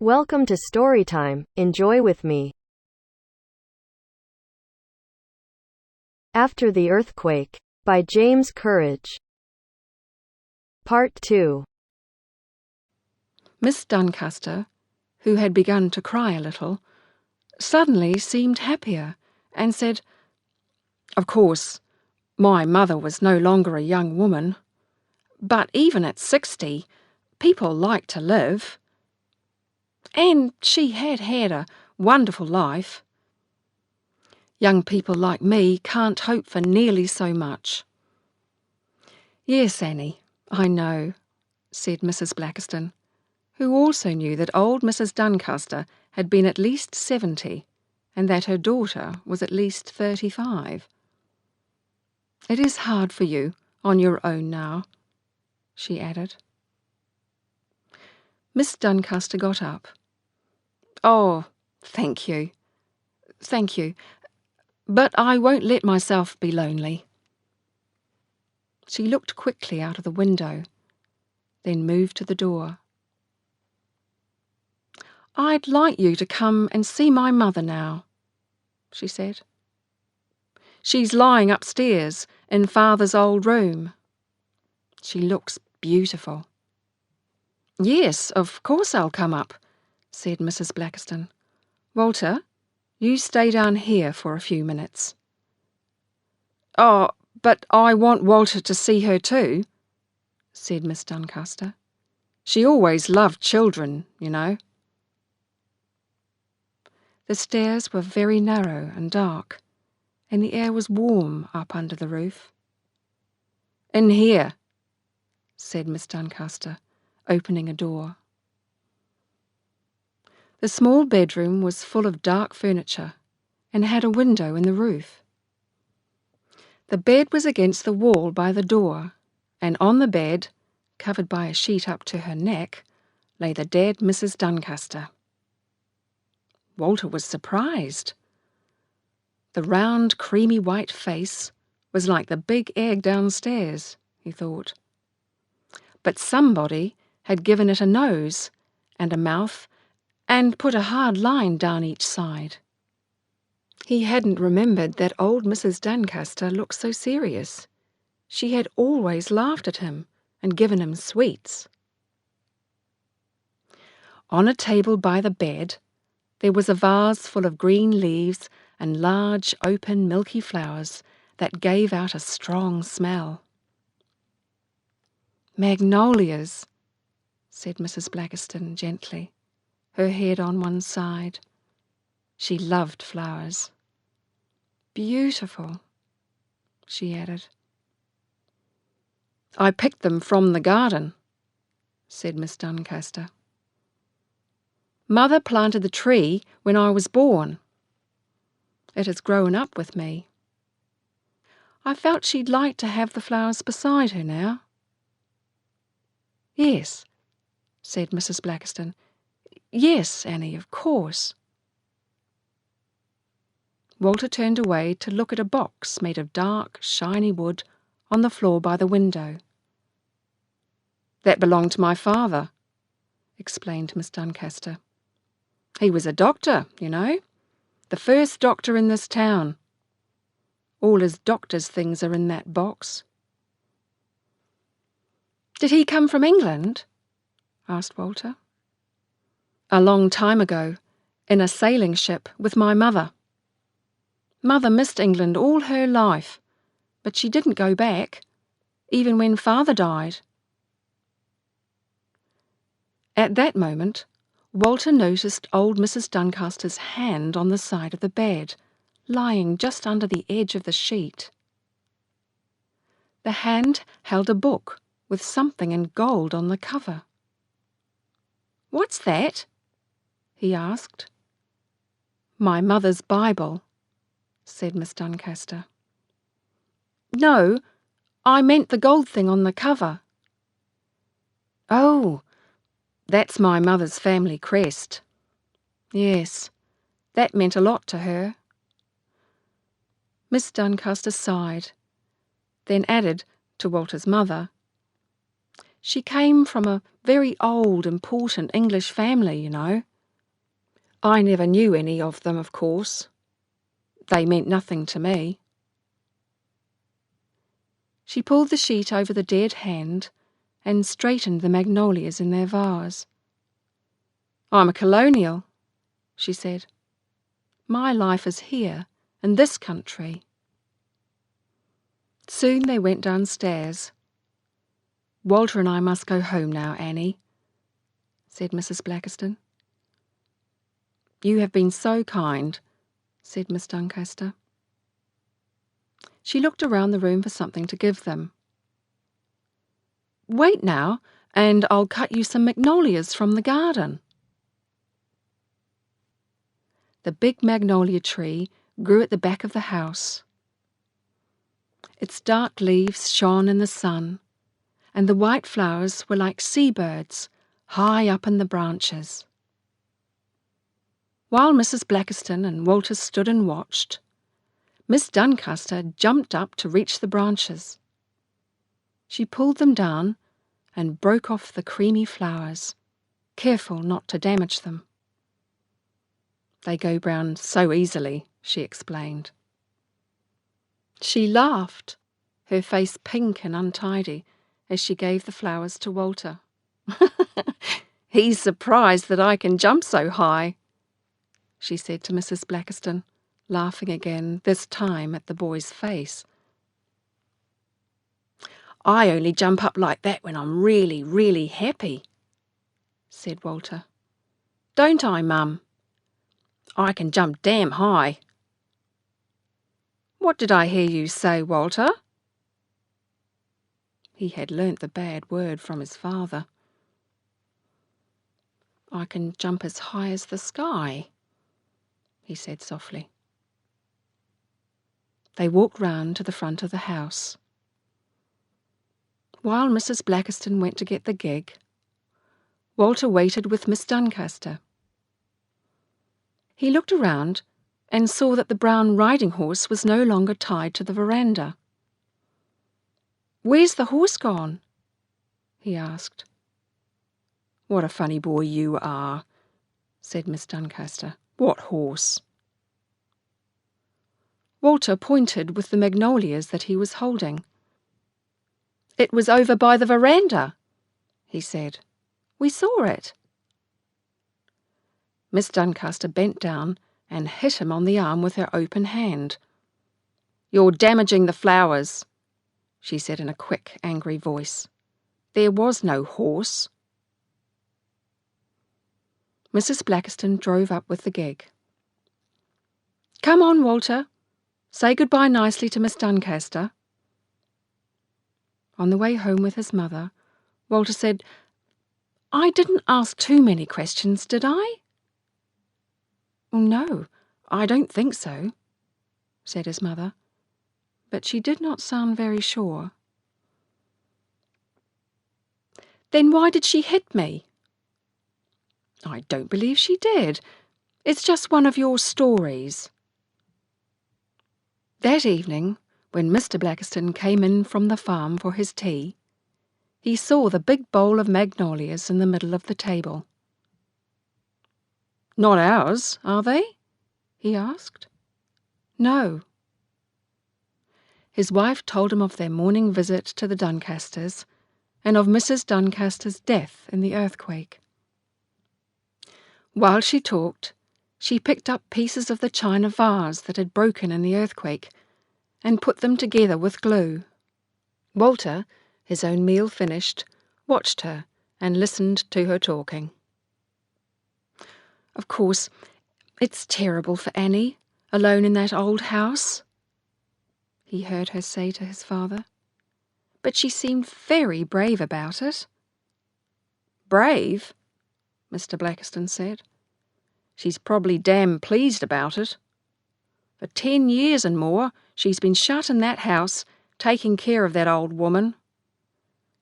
Welcome to Storytime. Enjoy with me. After the Earthquake by James Courage. Part 2. Miss Doncaster, who had begun to cry a little, suddenly seemed happier and said, "Of course, my mother was no longer a young woman, but even at 60, people like to live. And she had had a wonderful life. Young people like me can't hope for nearly so much." "Yes, Annie, I know," said Mrs. Blackiston, who also knew that old Mrs. Doncaster had been at least 70, and that her daughter was at least 35. "It is hard for you, on your own now," she added. Miss Doncaster got up. "Oh, thank you, but I won't let myself be lonely." She looked quickly out of the window, then moved to the door. "I'd like you to come and see my mother now," she said. "She's lying upstairs in Father's old room. She looks beautiful." "Yes, of course I'll come up," said Mrs. Blackiston. "Walter, you stay down here for a few minutes." "Oh, but I want Walter to see her too," said Miss Doncaster. "She always loved children, you know." The stairs were very narrow and dark, and the air was warm up under the roof. "In here," said Miss Doncaster, opening a door. The small bedroom was full of dark furniture and had a window in the roof. The bed was against the wall by the door, and on the bed, covered by a sheet up to her neck, lay the dead Mrs. Doncaster. Walter was surprised. The round, creamy white face was like the big egg downstairs, he thought. But somebody had given it a nose and a mouth and put a hard line down each side. He hadn't remembered that old Mrs. Doncaster looked so serious. She had always laughed at him and given him sweets. On a table by the bed, there was a vase full of green leaves and large, open, milky flowers that gave out a strong smell. "Magnolias," said Mrs. Blackiston gently, her head on one side. She loved flowers. "Beautiful," she added. "I picked them from the garden," said Miss Doncaster. "Mother planted the tree when I was born. It has grown up with me. I felt she'd like to have the flowers beside her now." "Yes," said Mrs. Blackiston. "Yes, Annie, of course." Walter turned away to look at a box made of dark, shiny wood on the floor by the window. "That belonged to my father," explained Miss Doncaster. "He was a doctor, you know, the first doctor in this town. All his doctor's things are in that box." "Did he come from England?" asked Walter. "A long time ago, in a sailing ship with my mother. Mother missed England all her life, but she didn't go back, even when Father died." At that moment, Walter noticed old Mrs. Doncaster's hand on the side of the bed, lying just under the edge of the sheet. The hand held a book with something in gold on the cover. "What's that?" he asked. "My mother's Bible," said Miss Doncaster. "No, I meant the gold thing on the cover." "Oh, that's my mother's family crest. Yes, that meant a lot to her." Miss Doncaster sighed, then added to Walter's mother, "She came from a very old, important English family, you know. I never knew any of them, of course. They meant nothing to me. She pulled the sheet over the dead hand and straightened the magnolias in their vase. I'm a colonial, she said. My life is here, in this country. Soon they went downstairs. Walter and I must go home now, Annie, said Mrs. Blackiston. You have been so kind, said Miss Doncaster. She looked around the room for something to give them. Wait now, and I'll cut you some magnolias from the garden. The big magnolia tree grew at the back of the house. Its dark leaves shone in the sun, and the white flowers were like seabirds high up in the branches. While Mrs. Blackiston and Walter stood and watched, Miss Doncaster jumped up to reach the branches. She pulled them down and broke off the creamy flowers, careful not to damage them. They go brown so easily, she explained. She laughed, her face pink and untidy, as she gave the flowers to Walter. He's surprised that I can jump so high, she said to Mrs. Blackiston, laughing again, this time at the boy's face. I only jump up like that when I'm really, really happy, said Walter. Don't I, Mum? I can jump damn high. What did I hear you say, Walter? He had learnt the bad word from his father. I can jump as high as the sky, he said softly. They walked round to the front of the house. While Mrs. Blackiston went to get the gig, Walter waited with Miss Doncaster. He looked around and saw that the brown riding horse was no longer tied to the veranda. Where's the horse gone? He asked. What a funny boy you are, said Miss Doncaster. What horse? Walter pointed with the magnolias that he was holding. It was over by the veranda, he said. We saw it. Miss Doncaster bent down and hit him on the arm with her open hand. You're damaging the flowers, she said in a quick, angry voice. There was no horse. Mrs. Blackiston drove up with the gig. Come on, Walter. Say goodbye nicely to Miss Doncaster. On the way home with his mother, Walter said, I didn't ask too many questions, did I? No, I don't think so, said his mother, but she did not sound very sure. Then why did she hit me? I don't believe she did. It's just one of your stories. That evening, when Mr. Blackiston came in from the farm for his tea, he saw the big bowl of magnolias in the middle of the table. Not ours, are they? He asked. No. His wife told him of their morning visit to the Doncasters and of Mrs. Doncaster's death in the earthquake. While she talked, she picked up pieces of the china vase that had broken in the earthquake and put them together with glue. Walter, his own meal finished, watched her and listened to her talking. Of course, it's terrible for Annie, alone in that old house, he heard her say to his father. But she seemed very brave about it. Brave? Mr. Blackiston said. She's probably damn pleased about it. For 10 years and more, she's been shut in that house, taking care of that old woman.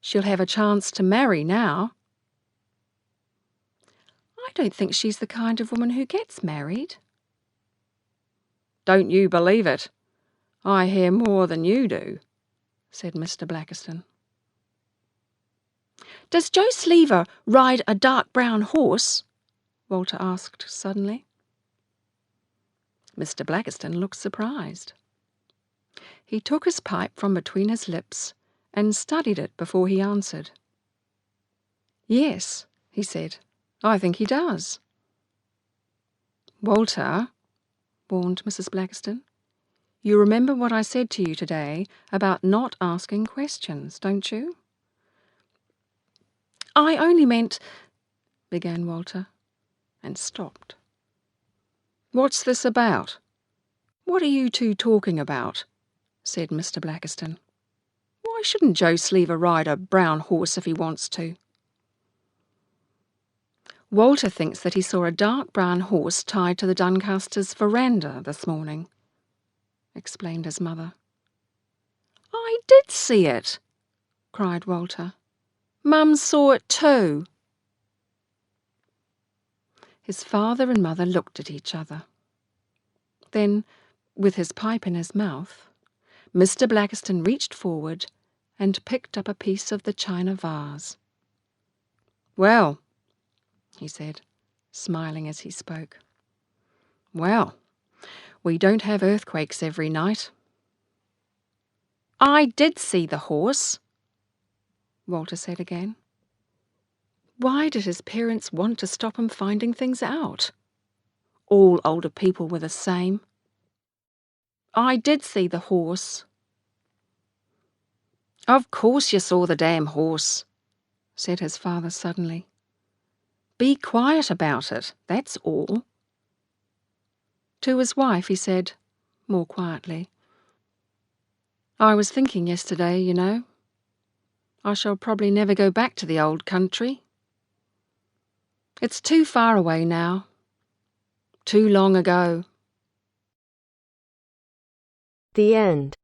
She'll have a chance to marry now. I don't think she's the kind of woman who gets married. Don't you believe it. I hear more than you do, said Mr. Blackiston. Does Joe Sleever ride a dark brown horse? Walter asked suddenly. Mr. Blackiston looked surprised. He took his pipe from between his lips and studied it before he answered. "Yes," he said, "I think he does." "Walter," warned Mrs. Blackiston, "you remember what I said to you today about not asking questions, don't you?" "I only meant—" began Walter, and stopped. "What's this about? What are you two talking about?" said Mr. Blackiston. "Why shouldn't Joe Sleever ride a brown horse if he wants to?" "Walter thinks that he saw a dark brown horse tied to the Duncasters' veranda this morning," explained his mother. "I did see it!" cried Walter. "Mum saw it too." His father and mother looked at each other. Then, with his pipe in his mouth, Mr. Blackiston reached forward and picked up a piece of the china vase. "Well," he said, smiling as he spoke. "Well, we don't have earthquakes every night." "I did see the horse," Walter said again. Why did his parents want to stop him finding things out? All older people were the same. "I did see the horse." "Of course you saw the damn horse," said his father suddenly. "Be quiet about it, that's all." To his wife he said, more quietly, "I was thinking yesterday, you know, I shall probably never go back to the old country. It's too far away now. Too long ago." The end.